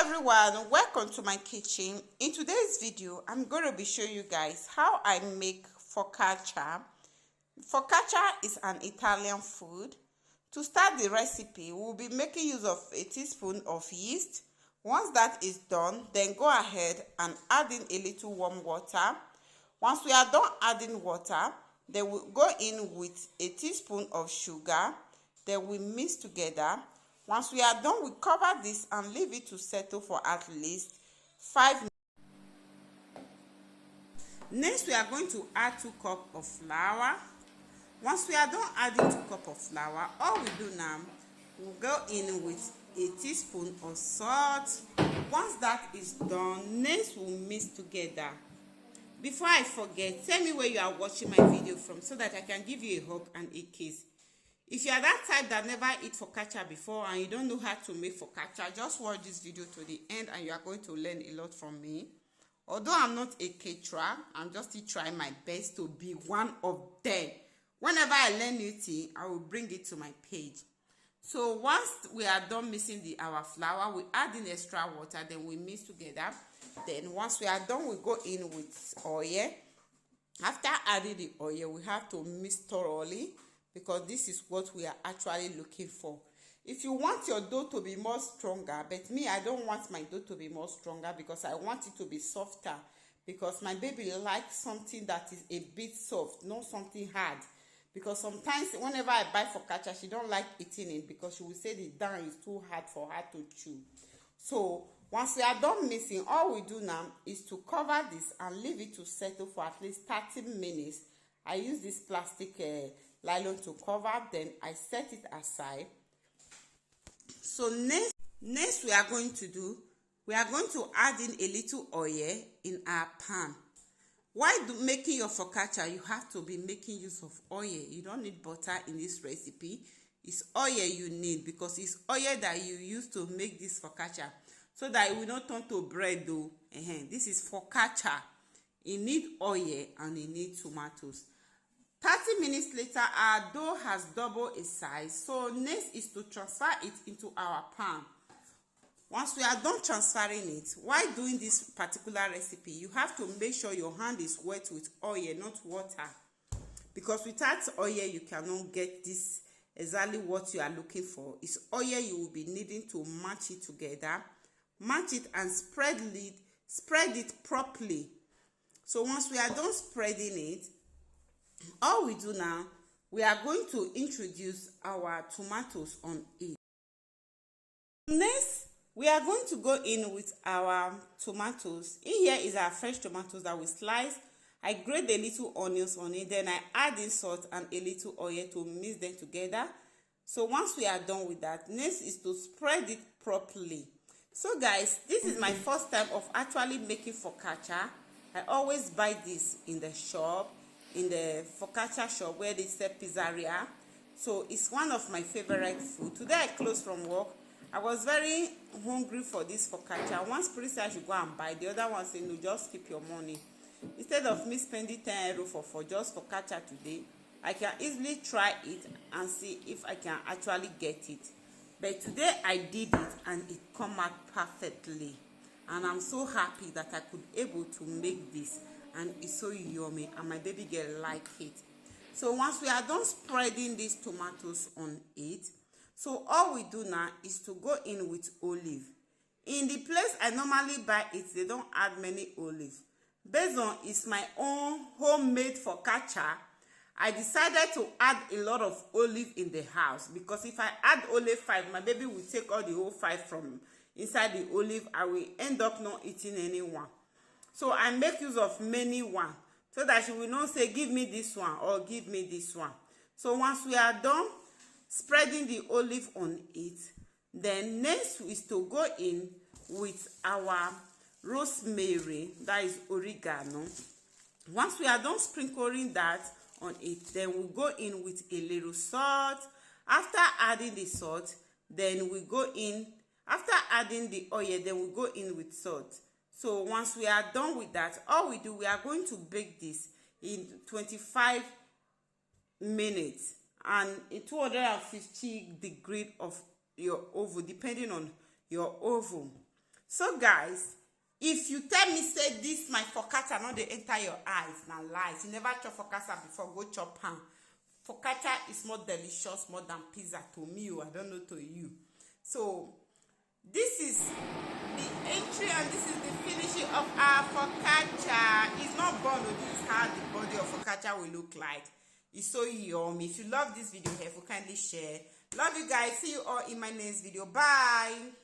Everyone, welcome to my kitchen. In today's video I'm going to be showing you guys how I make focaccia. Focaccia is an Italian food. To start the recipe, we'll be making use of a teaspoon of yeast. Once that is done, then go ahead and add in a little warm water. Once we are done adding water, then we'll go in with a teaspoon of sugar. Then we mix together. Once we are done, we cover this and leave it to settle for at least 5 minutes. Next, we are going to add 2 cups of flour. Once we are done adding 2 cups of flour, all we do now, we'll go in with a teaspoon of salt. Once that is done, next we'll mix together. Before I forget, tell me where you are watching my video from so that I can give you a hug and a kiss. If you are that type that never eat focaccia before and you don't know how to make focaccia, just watch this video to the end and you are going to learn a lot from me. Although I'm not a caterer, I'm just trying my best to be one of them. Whenever I learn new thing, I will bring it to my page. So once we are done mixing our flour, we add in extra water, then we mix together. Then once we are done, we go in with oil. After adding the oil, we have to mix thoroughly, because this is what we are actually looking for. If you want your dough to be more stronger, but me, I don't want my dough to be more stronger because I want it to be softer, because my baby likes something that is a bit soft, not something hard. Because sometimes whenever I buy focaccia, she don't like eating it because she will say the dough is too hard for her to chew. So once we are done mixing, all we do now is to cover this and leave it to settle for at least 30 minutes. I use this plastic nylon to cover, then I set it aside. So next we are going to add in a little oil in our pan. While making your focaccia, you have to be making use of oil. You don't need butter in this recipe. It's oil you need, because it's oil that you use to make this focaccia, so that it will not turn to bread though. This is focaccia. You need oil and you need tomatoes. 30 minutes later, our dough has doubled its size. So next is to transfer it into our pan. Once we are done transferring it, while doing this particular recipe, you have to make sure your hand is wet with oil, not water. Because without oil, you cannot get this exactly what you are looking for. It's oil you will be needing to match it together. Match it and spread it properly. So once we are done spreading it, all we do now, we are going to introduce our tomatoes on it. Next, we are going to go in with our tomatoes. In here is our fresh tomatoes that we slice. I grate a little onions on it, then I add in salt and a little oil to mix them together. So once we are done with that, next is to spread it properly. So guys, this is my first time of actually making focaccia. I always buy this in the shop, in the focaccia shop where they sell pizzeria. So it's one of my favorite food. Today I closed from work. I was very hungry for this focaccia. One spirit said I should go and buy. The other one said, no, just keep your money. Instead of me spending 10 euro for just focaccia today, I can easily try it and see if I can actually get it. But today I did it and it come out perfectly. And I'm so happy that I could able to make this. And it's so yummy and my baby girl like it. So once we are done spreading these tomatoes on it, so all we do now is to go in with olive. In the place I normally buy it, they don't add many olive. Based on it's my own homemade focaccia, I decided to add a lot of olive in the house, because if I add only 5, my baby will take all the whole 5 from inside the olive. I will end up not eating any one. So I make use of many one, so that she will not say, give me this one or give me this one. So once we are done spreading the olive on it, then next is to go in with our rosemary, that is oregano. Once we are done sprinkling that on it, then we go in with a little salt. After adding the salt, then we go in, after adding the oil, then we go in with salt. So once we are done with that, all we do, we are going to bake this in 25 minutes and in 250 degrees of your oven, depending on your oven. So guys, if you tell me say this my focaccia no dey enter your eyes, na lies. You never chop focaccia before, go chop am. Focaccia is more delicious more than pizza to me. I don't know to you. So this is the entry and this is the finishing of our focaccia. It's not bun, this is how the body of focaccia will look like. It's so yummy. If you love this video, helpful, kindly share. Love you guys. See you all in my next video. Bye.